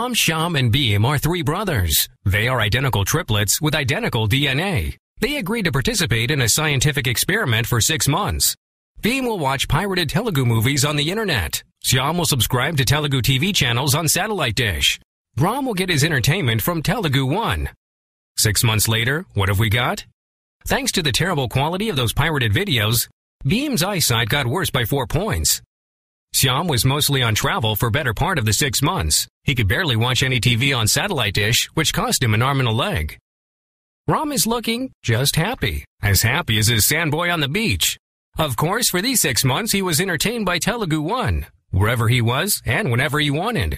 Ram, Shyam, and Beam are three brothers. They are identical triplets with identical DNA. They agreed to participate in a scientific experiment for 6 months. Beam will watch pirated Telugu movies on the internet. Shyam will subscribe to Telugu TV channels on satellite dish. Ram will get his entertainment from Telugu One. 6 months later, what have we got? Thanks to the terrible quality of those pirated videos, Beam's eyesight got worse by 4 points. Shyam was mostly on travel for better part of the 6 months. He could barely watch any TV on satellite dish, which cost him an arm and a leg. Ram is looking just happy as his sandboy on the beach. Of course, for these 6 months, he was entertained by Telugu One, wherever he was and whenever he wanted.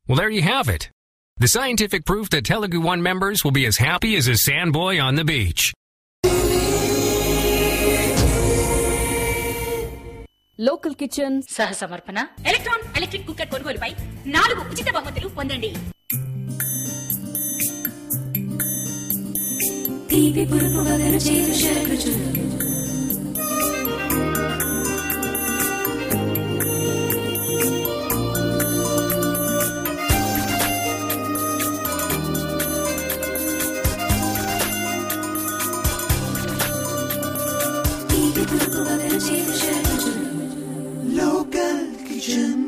Well, there you have it. The scientific proof that Telugu One members will be as happy as a sandboy on the beach. Local kitchen సహ సమర్పణ electron electric cooker కొనుగోలుపై 4 ఉచిత బహుమతులు పొందండి. తీపి పురుపు వగరు చేరు శరకృచు తీపి పురుపు వగరు చేరు శరకృచు local kitchen.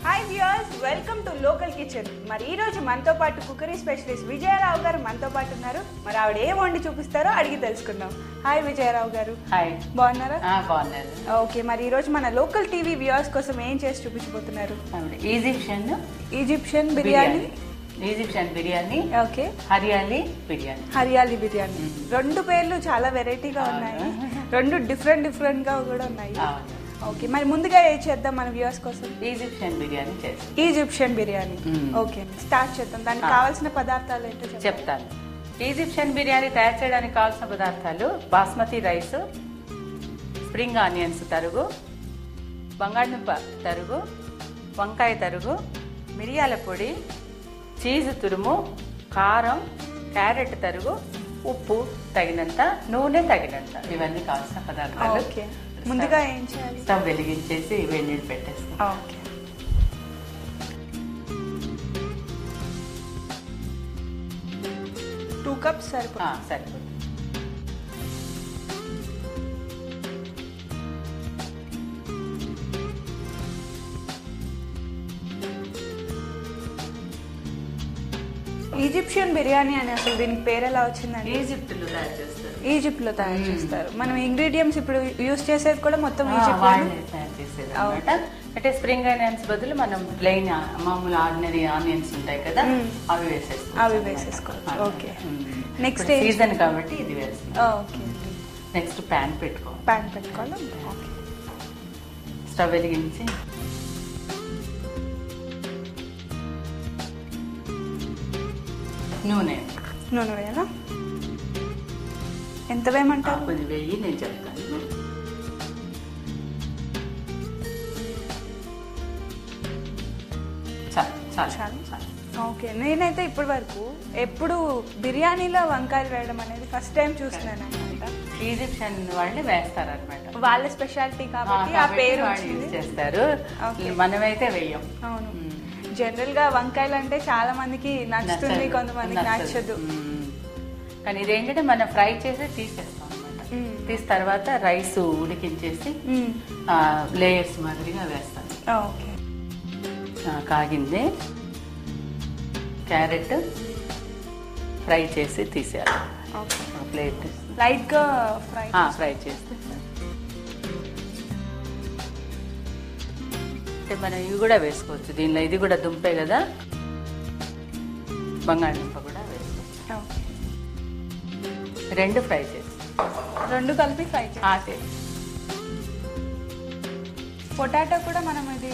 Hi viewers, welcome to local kitchen. మరి ఈ రోజు మనతో పాటు కుకరీ స్పెషలిస్ట్ విజయరావు గారు మనతో పాటు ఉన్నారు. మరి ఆవిడ ఏం వండి చూపిస్తారో అడిగి తెలుసుకుందాం. హాయ్ విజయరావు గారు. హాయ్, బాగున్నారా? బాగున్నారు. ఓకే, మరి ఈ రోజు మన లోకల్ టీవీ వ్యూయర్స్ కోసం ఏం చేసి చూపించబోతున్నారు? Egyptian biryani. Egyptian biryani. Okay. Hariyali biryani. Hariyali biryani. రెండు పేర్లు చాలా వెరైటీగా ఉన్నాయి, రెండు డిఫరెంట్ గా కూడా ఉన్నాయి. ఓకే, మరి ముందుగా ఏం చేద్దాం మన వ్యూవర్స్ కోసం? ఈజిప్షియన్ బిర్యానీ చేస్తాం. ఈజిప్షియన్ బిర్యానీ. ఓకే, స్టార్ట్ చేద్దాం. దానికి కావాల్సిన పదార్థాలు ఏంటో చెప్తాను. ఈజిప్షియన్ బిర్యానీ తయారు చేయడానికి కావాల్సిన పదార్థాలు: బాస్మతి రైస్, స్ప్రింగ్ ఆనియన్స్ తరుగు, బంగాళదుంప తరుగు, వంకాయ తరుగు, మిరియాల పొడి, చీజ్ తురుము, కారం, క్యారెట్ తరుగు, ఉప్పు తగినంత, నూనె తగినంత. ఇవన్నీ కావాల్సిన పదార్థాలు. ఓకే, ముందుగా ఏం చేయాలి? స్టవ్ వెలిగించేసి వేడి నీళ్ళు పెట్టేస్తాం. ఓకే. 2 కప్స్ సరిపోతుంది. ఈజిప్షియన్ బిర్యానీ అని అసలు దీనికి పేరు ఎలా వచ్చిందండి? ఈజిప్ట్లో తయారు చేస్తారు. ఈజిప్ట్ లో తయారు చేస్తారు. మనం ఇంగ్రీడియంట్స్ ఇప్పుడు యూజ్ చేసేది కూడా మొత్తం ఈజిప్ట్ తయారు చేసేది అన్నమాట. అంటే స్ప్రింగ్ ఆనియన్స్ బదులు మనం ప్లెయిన్ మామూలు ఆర్డినరీ ఆనియన్స్ ఉంటాయి కదా, అవి వేసేసుకోవచ్చు. ఓకే, నెక్స్ట్ సీజన్ కాబట్టి ఇది వేస్తాం. ఓకే, నెక్స్ట్ ప్యాన్ పెట్టుకోవాలి. ఓకే, స్టవ్ వెలిగించి నూనె వేయాలా? ఎంత వేయమంటారు? కొద్ది వేయి, నేను చెప్తాను. చాలు. ఓకే, నేనైతే ఇప్పటి వరకు ఎప్పుడు బిర్యానీలో వంకాయలు వేయడం అనేది ఫస్ట్ టైం చూస్తున్నాను అనమాట. ఈజిప్షియన్ వాళ్ళే వేస్తారు అనమాట, వాళ్ళ స్పెషాలిటీ కాబట్టి ఆ పేరు యూజ్ చేస్తారు. మనమైతే వేయం. అవును, జనరల్ గా వంకాయలు అంటే చాలా మందికి నచ్చుతుంది, కొంతమందికి నచ్చదు. కానీ ఇదేంటంటే మనం ఫ్రై చేసి తీసేస్తాం అనమాట. తీసిన తర్వాత రైస్ ఉడికించేసి లేయర్స్ మాదిరిగా వేస్తాం. కాగింది క్యారెట్ ఫ్రై చేసి తీసేయాలి. ప్లేట్ లైట్ గా ఫ్రై చేస్తే మనం ఇవి కూడా వేసుకోవచ్చు దీనిలో. ఇది కూడా దుంపే కదా, బంగాళదుంప కూడా వేసుకోవచ్చు. రెండు ఫ్రై చేసి కలిపి ఫ్రై చేసి. పొటాటో కూడా మనం ఇది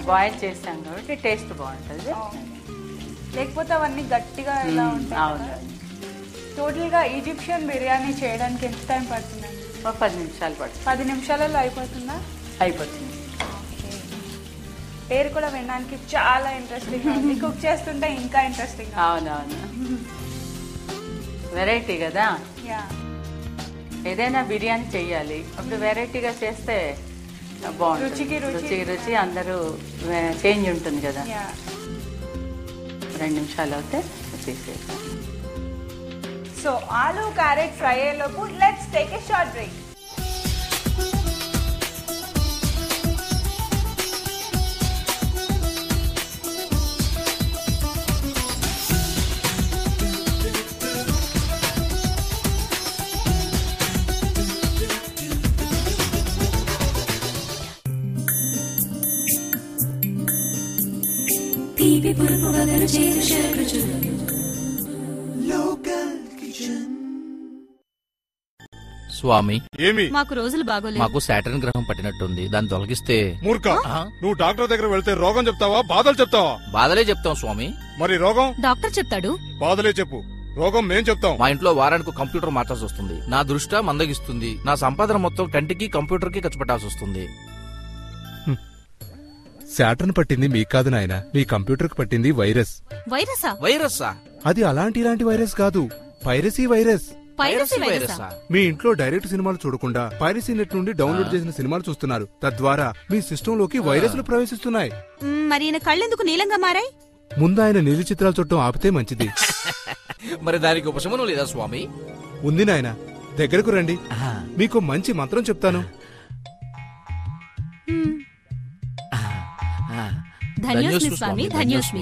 బాయిల్ చేస్తాం కాబట్టి టేస్ట్ బాగుంటుంది. లేకపోతే అవన్నీ గట్టిగా ఎలా ఉంటాయి. టోటల్ గా ఈజిప్షియన్ బిర్యానీ చేయడానికి ఎంత టైం పడుతుందండి? 10 నిమిషాలు పడుతుంది. 10 నిమిషాలలో అయిపోతుందా? అయిపోతుంది. పేరు కూడా వినడానికి చాలా ఇంట్రెస్టింగ్ ఉంది, కుక్ చేస్తుంటే ఇంకా ఇంట్రెస్టింగ్. అవునవును, వెరైటీ కదా. ఏదైనా బిర్యానీ చెయ్యాలి అప్పుడు వెరైటీగా చేస్తే బాగుంటుంది. రుచి అందరూ చేంజ్ ఉంటుంది కదా. 2 నిమిషాలు అవుతే తీసేస్తాం. సో ఆలు క్యారెట్ ఫ్రై అయ్యేలోపు let's take a short break. స్వామి, ఏమి మాకు రోజులు బాగోలేదు. మాకు సాటర్న్ గ్రహం పట్టినట్టుంది, దాన్ని తొలగిస్తే. మూర్ఖ, నువ్వు డాక్టర్ దగ్గర వెళ్తే రోగం చెప్తావా బాధలు చెప్తావా? బాధలే చెప్తాం స్వామి. మరి రోగం డాక్టర్ చెప్తాడు. బాధలే చెప్పు, రోగం మేం చెప్తాం. మా ఇంట్లో వారానికి కంప్యూటర్ మార్చాల్సి వస్తుంది. నా దృష్టి మందగిస్తుంది. నా సంపాదన మొత్తం కంటికి కంప్యూటర్ కి ఖర్చు పెట్టాల్సి వస్తుంది. శాటర్న్ పట్టింది మీకు కాదు నాయన, మీ కంప్యూటర్ కు పట్టింది వైరస్. వైరసా? వైరస్సా? అది ఇలాంటి వైరస్ కాదు, పైరసీ వైరస్. వైరసా? మీ ఇంట్లో డైరెక్ట్ సినిమాలు చూడకుండా పైరసీ నెట్ నుండి డౌన్లోడ్ చేసిన సినిమాలు చూస్తున్నారు. తద్వారా మీ సిస్టమ్ లోకి వైరస్లు ప్రవేశిస్తున్నాయి. మరి ఈయన కళ్ళెందుకు నీలంగా మారాయి? ముందు ఆయన నీలి చిత్రాలు చూడటం ఆపితే మంచిది. మరి దానికి ఉపశమనం లేదా స్వామి? ఉంది నాయన, దగ్గరకు రండి, మీకు మంచి మంత్రం చెప్తాను. ధన్యోస్మి స్వామి, ధన్యోస్మి.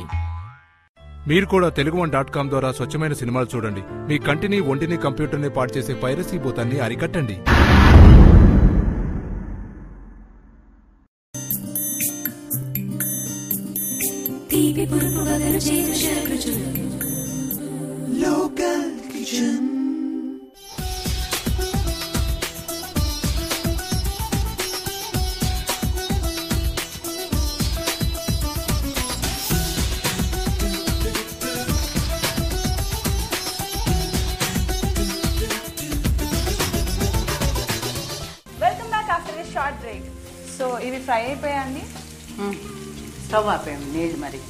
మీరు కూడా తెలుగు1.com ద్వారా స్వచ్ఛమైన సినిమాలు చూడండి. మీ కంటిని ఒంటిని కంప్యూటర్ని పాడు చేసే పైరసీ భూతాన్ని అరికట్టండి. Local Kitchen. Welcome back after this short break. So ఇవి ఫ్రై అయిపోయాయండి. స్టవ్ ఆపేయం, నీళ్ళు మరి.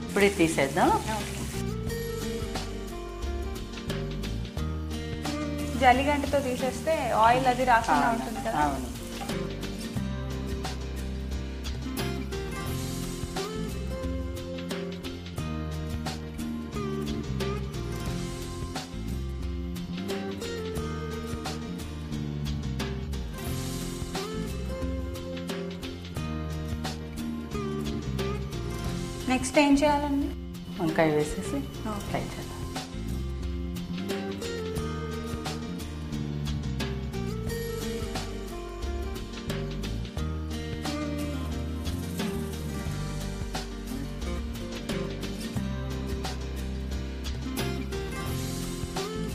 ఇప్పుడే తీసేద్దాం. జల్లిగంటతో తీసేస్తే ఆయిల్ అది రాకుండా ఉంటుంది కదా. అవును. నెక్స్ట్ ఏం చేయాలండి? వంకాయ వేసేసి ఫ్రై చేద్దాం.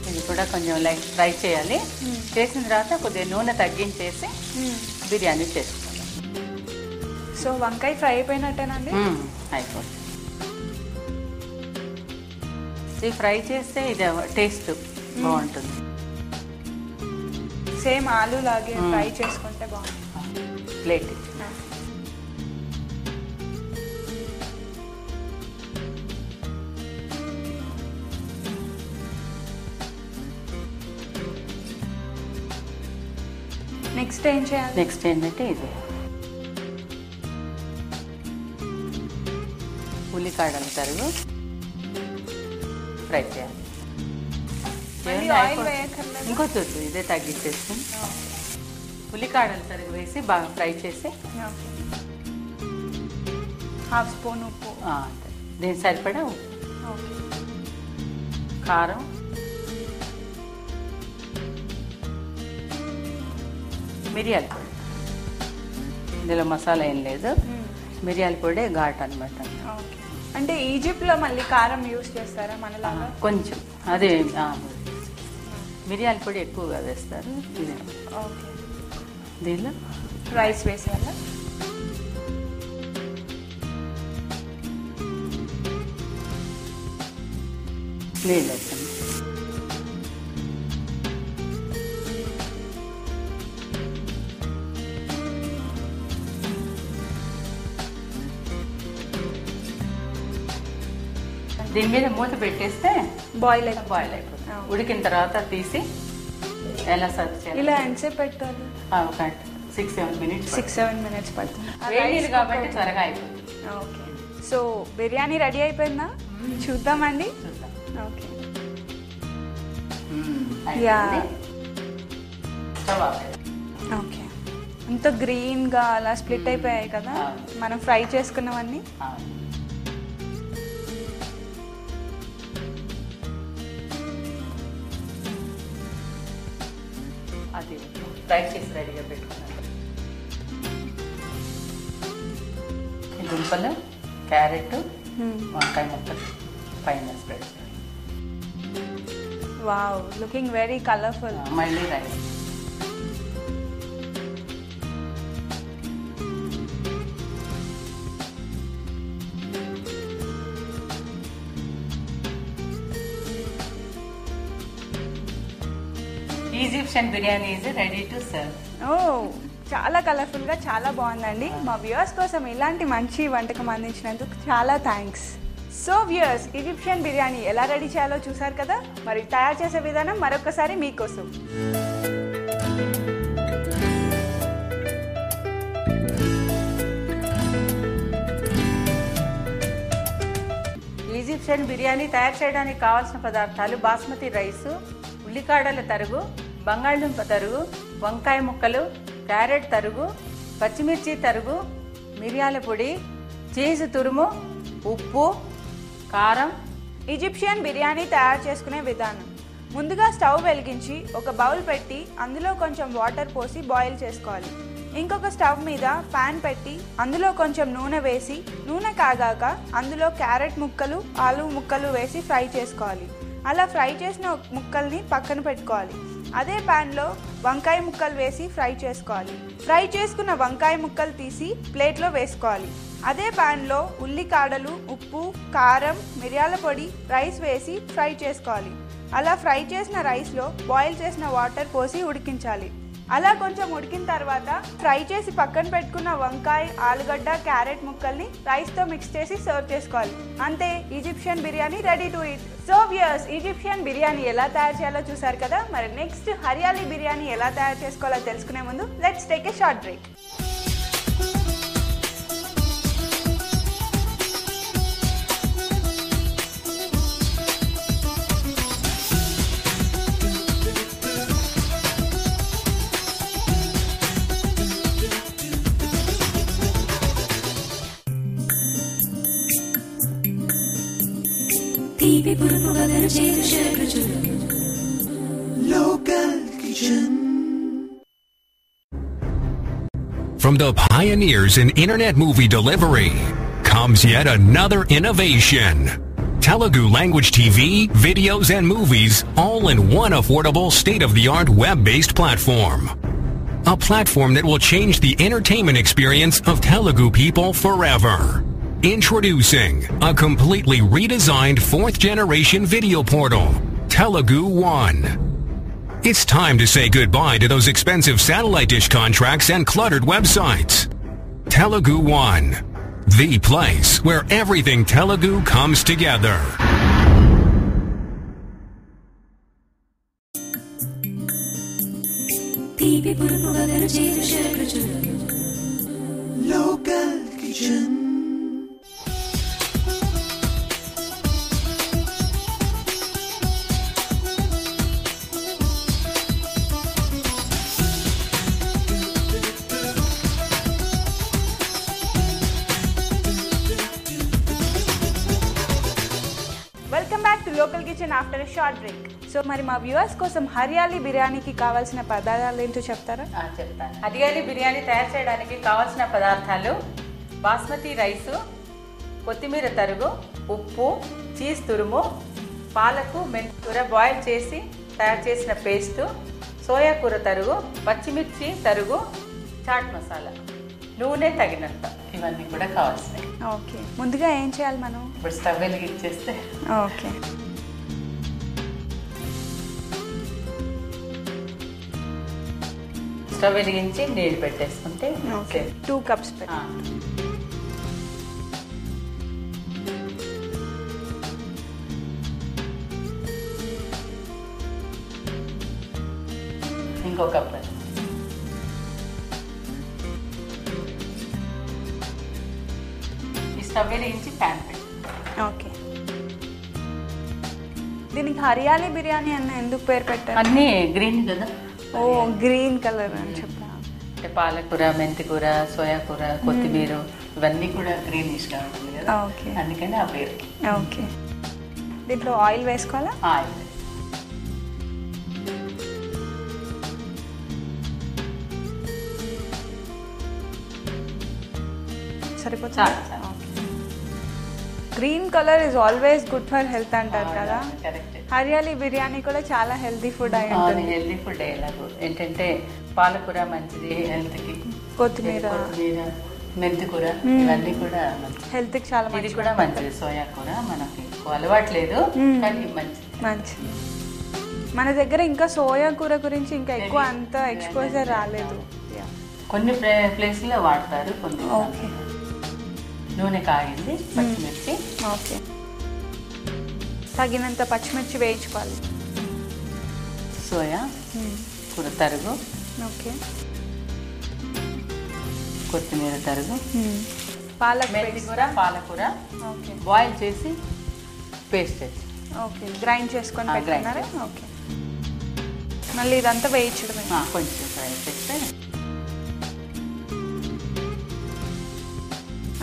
ఇది కూడా కొంచెం లైట్ ఫ్రై చేయాలి. చేసిన తర్వాత కొద్దిగా నూనె తగ్గించేసి బిర్యానీ చేసుకుందాం. సో వంకాయ ఫ్రై అయిపోయినట్టేనండి? అయిపోతుంది. ఇది ఫ్రై చేస్తే ఇది టేస్ట్ బాగుంటుంది. సేమ్ ఆలు లాగే ఫ్రై చేసుకుంటే బాగుంటుంది. ప్లేట్ నెక్స్ట్ ఏం చేయాలి? నెక్స్ట్ ఏంటంటే ఇది ఉల్లికాడలు తరుగు ఫ్రై చేయాలి. ఇంకొద్దు, ఇదే తగ్గించేసుకుని ఉల్లికాడలు తరుగు వేసి బాగా ఫ్రై చేసి హాఫ్ స్పూన్ ఉప్పు, దీనికి సరిపడా ఉప్పు, కారం, మిరియాల పొడి. ఇందులో మసాలా ఏం లేదు, మిరియాల పొడి ఘాట్ అనమాట. అంటే ఈజిప్ట్ లో మళ్ళీ కారం యూజ్ చేస్తారా మనలాగా? కొంచెం అదే మిరియాల పొడి ఎక్కువగా వేస్తారు. దీనిలో రైస్ వేసేయాలా? నీళ్ళు వేస్తాం. దీని మీద మూత పెట్టేస్తే బాయిల్ అయిపోతుంది. ఉడికిన తర్వాత తీసి ఎలా సర్వ్ చేయాలి? ఇలా ఎంతసేపు పెట్టాలి? ఒక 6-7 మినిట్స్. 6-7 మినిట్స్ పడుతుంది వేడి నీళ్ళు కాబట్టి త్వరగా అయిపోతుంది. ఓకే. సో బిర్యానీ రెడీ అయిపోయిందా? చూద్దామండి. ఓకే. యా. ఓకే. అంత గ్రీన్గా అలా స్ప్లిట్ అయిపోయాయి కదా మనం ఫ్రై చేసుకున్నవన్నీ. అది ఫ్రై చేసి రెడీగా పెట్టుకున్నాను. దుంపలు, క్యారెట్, వంకాయ ముక్కలు పైన స్ప్రెడ్ చేయాలి. Wow, looking very colourful. మళ్ళీ rice. Egyptian biryani is ready to serve. ఓ, చాలా కలర్ఫుల్గా చాలా బాగుందండి. మా వ్యూవర్స్ కోసం ఇలాంటి మంచి వంటకం అందించినందుకు చాలా thanks. So viewers, Egyptian biryani ఎలా రెడీ చేయాలో చూసారు కదా. మరి తయారు చేసే విధానం మరొకసారి మీకోసం. ఈజిప్షియన్ బిర్యానీ తయారు చేయడానికి కావాల్సిన పదార్థాలు: బాస్మతి రైసు, ఉల్లికాడల తరుగు, బంగాళదుంప తరుగు, వంకాయ ముక్కలు, క్యారెట్ తరుగు, పచ్చిమిర్చి తరుగు, మిరియాల పొడి, చీజ్ తురుము, ఉప్పు, కారం. ఈజిప్షియన్ బిర్యానీ తయారు చేసుకునే విధానం: ముందుగా స్టవ్ వెలిగించి ఒక బౌల్ పెట్టి అందులో కొంచెం వాటర్ పోసి బాయిల్ చేసుకోవాలి. ఇంకొక స్టవ్ మీద పాన్ పెట్టి అందులో కొంచెం నూనె వేసి నూనె కాగాక అందులో క్యారెట్ ముక్కలు, ఆలు ముక్కలు వేసి ఫ్రై చేసుకోవాలి. అలా ఫ్రై చేసిన ముక్కల్ని పక్కన పెట్టుకోవాలి. అదే ప్యాన్లో వంకాయ ముక్కలు వేసి ఫ్రై చేసుకోవాలి. ఫ్రై చేసుకున్న వంకాయ ముక్కలు తీసి ప్లేట్లో వేసుకోవాలి. అదే ప్యాన్లో ఉల్లికాడలు, ఉప్పు, కారం, మిరియాల పొడి, రైస్ వేసి ఫ్రై చేసుకోవాలి. అలా ఫ్రై చేసిన రైస్లో బాయిల్ చేసిన వాటర్ పోసి ఉడికించాలి. అలా కొంచెం ఉడికిన తర్వాత ఫ్రై చేసి పక్కన పెట్టుకున్న వంకాయ, ఆలుగడ్డ, క్యారెట్ ముక్కల్ని రైస్తో మిక్స్ చేసి సర్వ్ చేసుకోవాలి. అంతే, Egyptian biryani ready to eat. So viewers, Egyptian biryani ఎలా తయారు చేయాలో చూసారు కదా. మరి నెక్స్ట్ హరియాలీ బిర్యానీ ఎలా తయారు చేసుకోవాలో తెలుసుకునే ముందు let's take a short break. Local Kitchen. From the pioneers in internet movie delivery comes yet another innovation. Telugu language TV, videos, and movies all in one affordable, state-of-the-art web-based platform. A platform that will change the entertainment experience of Telugu people forever. Introducing a completely redesigned 4th-generation video portal, Telugu One. It's time to say goodbye to those expensive satellite dish contracts and cluttered websites. Telugu One, the place where everything Telugu comes together. Local Kitchen. Welcome back to local kitchen after a short break. So మరి మా viewers కోసం హరియాలీ బిర్యానీకి కావాల్సిన పదార్థాలు ఏంటో చెప్తారా? చెప్తాను. హరియాలీ బిర్యానీ తయారు చేయడానికి కావాల్సిన పదార్థాలు: బాస్మతి రైసు, కొత్తిమీర తరుగు, ఉప్పు, చీజ్ తురుము, పాలకు, మెంతికూర బాయిల్ చేసి తయారు చేసిన పేస్టు, సోయా కూర తరుగు, పచ్చిమిర్చి తరుగు, చాట్ మసాలా, నూనె తగినంత. ఇవన్నీ కూడా కావాల్సినవి. ఓకే, ముందుగా ఏం చేయాలి మనం? ఇప్పుడు స్టవ్ వెలిగించేస్తే. ఓకే. స్టవ్ వెలిగించి నీళ్ళు పెట్టేసుకుంటే. ఓకే, 2 cups పెట్టి. ఇంకో కప్. స్టవ్ వెలిగించి ప్యాన్ పెట్టి. ఓకే. దీనికి హరియాలి బిర్యానీ అన్న ఎందుకు పేరు పెట్టారు? అన్నీ గ్రీన్ కదా. ఓ గ్రీన్ కలర్ అని చెప్పా. అంటే పాలకూర, మెంతికూర, సోయా కూర, కొత్తిమీర ఇవన్నీ కూడా గ్రీనిష్గా ఉంటుంది కదా. ఓకే. అందుకని ఆ పేరు. ఓకే. దీంట్లో ఆయిల్ వేసుకోవాలా? ఆయిల్ సరిపోతుంది. Green colour is always good for health అంటారు కదా. హరియాలి బిర్యానీ కూడా చాలా హెల్తీ ఫుడ్ అయి ఉంటుంది. హెల్తీ ఫుడ్ ఎలాగో ఏంటంటే పాలకూర మంచిది హెల్త్కి, కొత్తిమీర, మెంతికూర ఇవన్నీ కూడా హెల్త్ కి చాలా మంచిది. కూడా మంచిది. సోయా కూర మనకి అలవాట్లేదు కానీ మంచిది. మన దగ్గర ఇంకా సోయా కూర గురించి ఇంకా ఎక్కువ అంత ఎక్స్పోజర్ రాలేదు. కొన్ని ప్లేస్లో వాడతారు. కొన్ని ఓకే. నూనె కాగింది, పచ్చిమిర్చి. ఓకే. తగినంత పచ్చిమిర్చి వేయించుకోవాలి. సోయా కూర తరుగు. ఓకే. కొత్తిమీర తరుగు. పాలకూర. పాలకూర ఓకే. బాయిల్ చేసి పేస్ట్ చేసి ఓకే గ్రైండ్ చేసుకొని పెట్టుకున్నారా? ఓకే. మళ్ళీ ఇదంతా వేయించడమే. కొంచెం ఫ్రై చేస్తే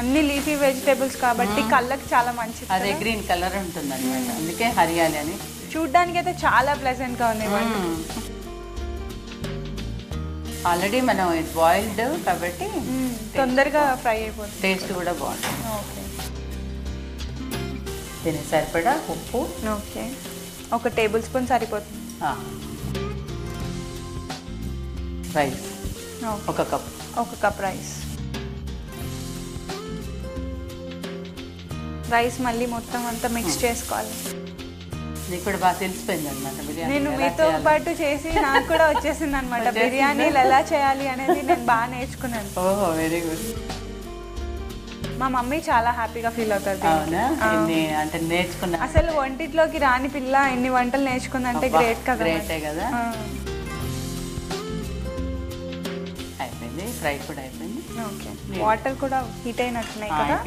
అన్ని లీఫీ వెజిటేబుల్స్ కాబట్టి కళ్ళకి చాలా మంచిది. అదే గ్రీన్ కలర్ ఉంటుంది అనమాట. అందుకే హరియాలి అని. చూడ్డానికి అయితే చాలా ప్లెజెంట్ గా ఉంది. ఆల్రెడీ మనం బాయిల్డ్ కాబట్టి తొందరగా ఫ్రై అయిపోతుంది. టేస్ట్ కూడా బాగుంటుంది. ఓకే. దీనికి సరిపడా ఉప్పు. ఓకే. 1 టేబుల్ స్పూన్ సరిపోతుంది. Rice 1 cup. 1 cup rice. Rice మళ్ళీ మొత్తం అంతా మిక్స్ చేసుకోవాలి. నీకు కూడా బాగా తెలిసిపోయింది అనమాట బిర్యానీ. నేను మీతో పాటు చేసి నాకు కూడా వచ్చేసింది అనమాట. బిర్యానీలు ఎలా చేయాలి అనేది నేను బాగా నేర్చుకున్నాను. ఓహో వెరీ గుడ్. మా మమ్మీ చాలా హ్యాపీగా ఫీల్ అవుతుంది. అవునా? అంటే నేర్చుకున్నా. అసలు వంటిట్లోకి రాని పిల్ల ఎన్ని వంటలు నేర్చుకుందంటే గ్రేట్ కదా. గ్రేటే కదా. అయిపోయింది. ఫ్రై కూడా అయిపోయింది. ఓకే. వాటర్ కూడా హీట్ అయినట్టున్నాయి కదా.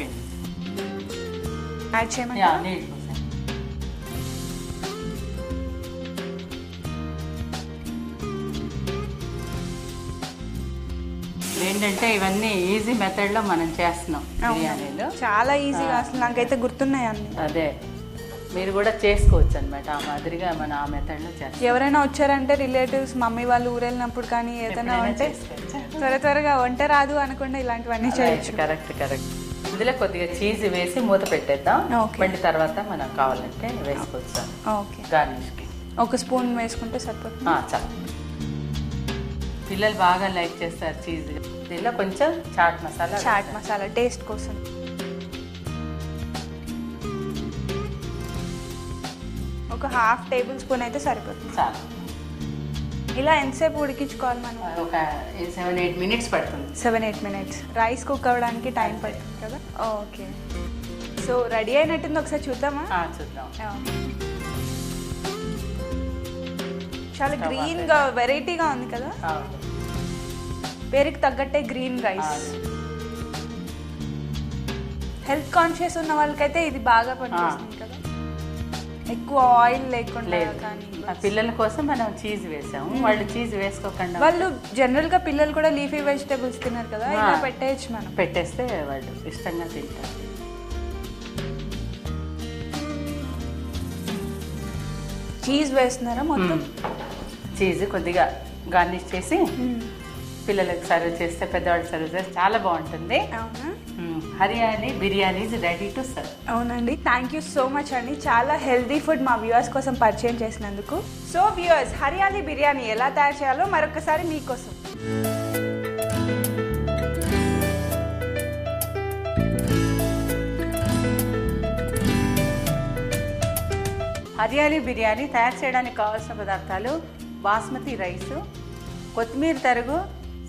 యాడ్ చేయమంటారా? ఏంటంటే ఇవన్నీ ఈజీ మెథడ్ లో మనం చేస్తున్నాం బిర్యానీలో. చాలా ఈజీగా. అసలు నాకైతే గుర్తున్నాయి అన్ని. అదే మీరు కూడా చేసుకోవచ్చు అనమాట. ఆ మాదిరిగా మనం ఆ మెథడ్ లో చేస్తాం. ఎవరైనా వచ్చారంటే రిలేటివ్స్, మమ్మీ వాళ్ళు ఊరు వెళ్ళినప్పుడు కానీ ఏదైనా ఉంటే త్వరగా వంట రాదు అనకుండా ఇలాంటివన్నీ చేయొచ్చు. కరెక్ట్. ఇందులో కొద్దిగా చీజ్ వేసి మూత పెట్టేద్దాం. మళ్ళీ తర్వాత మనం కావాలంటే వేసుకోవచ్చు. ఓకే. గార్నిష్ కి 1 స్పూన్ వేసుకుంటే సరిపోతుంది. చాలు. పిల్లలు బాగా లైక్ చేస్తారు చీజ్. దీనిలో కొంచెం చాట్ మసాలా టేస్ట్ కోసం. ఒక 1/2 టేబుల్ స్పూన్ అయితే సరిపోతుంది. చాలు. ఇలా ఎంతసేపు ఉడికించుకోవాలి మనం? ఒక 7-8 మినిట్స్ పడుతుంది. 7-8 మినిట్స్. రైస్ కుక్ అవ్వడానికి టైం పడుతుంది కదా. ఓకే. సో రెడీ అయినట్టుంది. ఒకసారి చూద్దామా? చూద్దాం. చాలా గ్రీన్ గా వెరైటీగా ఉంది కదా. పేరుకి తగ్గట్టే గ్రీన్ రైస్. హెల్త్ కాన్షియస్ ఉన్న వాళ్ళకైతే ఇది బాగా పనిచేస్తుంది కదా. ఎక్కువ ఆయిల్ లేకుండా. కానీ పిల్లల కోసం మనం చీజ్ వేసాము. వాళ్ళు చీజ్ వేసుకోకుండా వాళ్ళు జనరల్ గా పిల్లలు కూడా లీఫీ వెజిటేబుల్స్ తిన్నారు కదా. ఇలా పెట్టేయచ్చు మనం. పెట్టేస్తే వాళ్ళు ఇష్టంగా తింటారు. చీజ్ వేస్తున్నారా మొత్తం? చీజ్ కొద్దిగా గార్నిష్ చేసి పిల్లలకు సర్వ్ చేస్తే, పెద్దవాళ్ళు సర్వ్ చేస్తే చాలా బాగుంటుంది. అవునా? Hariyali biryani is ready to serve. అవునండి. థ్యాంక్ యూ సో మచ్ అండి. చాలా హెల్దీ ఫుడ్ మా వ్యూవర్స్ కోసం పరిచయం చేసినందుకు. సో వ్యూవర్స్, హరియాలి బిర్యానీ ఎలా తయారు చేయాలో మరొకసారి మీకోసం. హరియాలి బిర్యానీ తయారు చేయడానికి కావాల్సిన పదార్థాలు: బాస్మతి రైసు, కొత్తిమీర తరుగు,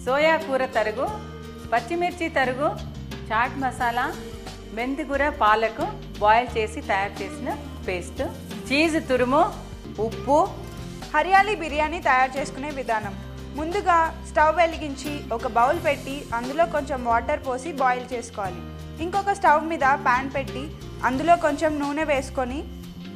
సోయా కూర తరుగు, పచ్చిమిర్చి తరుగు, చాట్ మసాలా, మెంతికూర, పాలకు బాయిల్ చేసి తయారు చేసిన పేస్ట్, చీజ్ తురుము, ఉప్పు. హరియాలి బిర్యానీ తయారు చేసుకునే విధానం: ముందుగా స్టవ్ వెలిగించి ఒక బౌల్ పెట్టి అందులో కొంచెం వాటర్ పోసి బాయిల్ చేసుకోవాలి. ఇంకొక స్టవ్ మీద ప్యాన్ పెట్టి అందులో కొంచెం నూనె వేసుకొని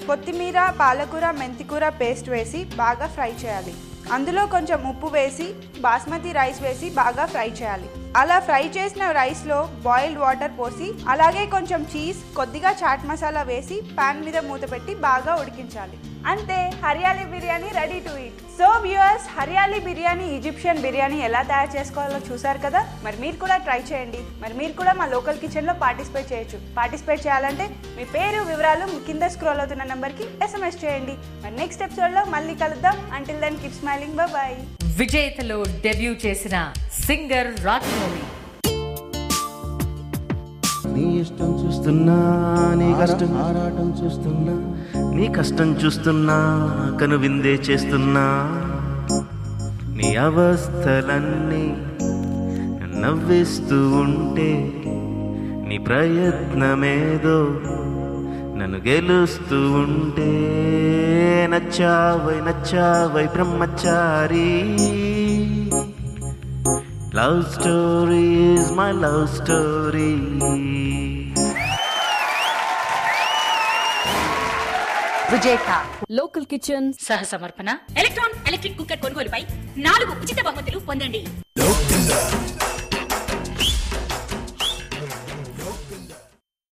కొత్తిమీర, పాలకూర, మెంతికూర పేస్ట్ వేసి బాగా ఫ్రై చేయాలి. అందులో కొంచెం ఉప్పు వేసి బాస్మతి రైస్ వేసి బాగా ఫ్రై చేయాలి. అలా ఫ్రై చేసిన రైస్లో బాయిల్డ్ వాటర్ పోసి అలాగే కొంచెం చీజ్, కొద్దిగా చాట్ మసాలా వేసి ప్యాన్ మీద మూత పెట్టి బాగా ఉడికించాలి. అంతే, hariyali biryani ready to eat. So viewers, hariyali biryani, Egyptian biryani ఎలా తయారు చేసుకోవాలో చూసారు కదా. మరి మీరు కూడా ట్రై చేయండి. మరి మీరు కూడా మా లోకల్ కిచెన్లో పార్టిసిపేట్ చేయొచ్చు. పార్టిసిపేట్ చేయాలంటే మీ పేరు, వివరాలు కింద స్క్రోల్ అవుతున్న నెంబర్కి SMS చేయండి. మరి నెక్స్ట్ ఎపిసోడ్లో మళ్ళీ కలుద్దాం. Until then keep smiling. Bye. విజేతలో డెబ్యూ చేసిన సింగర్ రాజమౌళి. నీ ఇష్టం చూస్తున్నా, నీ కష్టం ఆరాటం చూస్తున్నా, నీ కష్టం చూస్తున్నా, కనువిందే చేస్తున్నా, నీ అవస్థలన్నీ నవ్విస్తూ ఉంటే, నీ ప్రయత్నమేదో నన్ను గెలుస్తూ ఉంటే, నచ్చావై నచ్చావై బ్రహ్మచారి. Love story is my love story. విజేత లోకల్ కిచెన్ సహ సమర్పణ. ఎలక్ట్రాన్ ఎలక్ట్రిక్ కుక్కర్ కొనుగోలుపై 4 ఉచిత బహుమతులు పొందండి.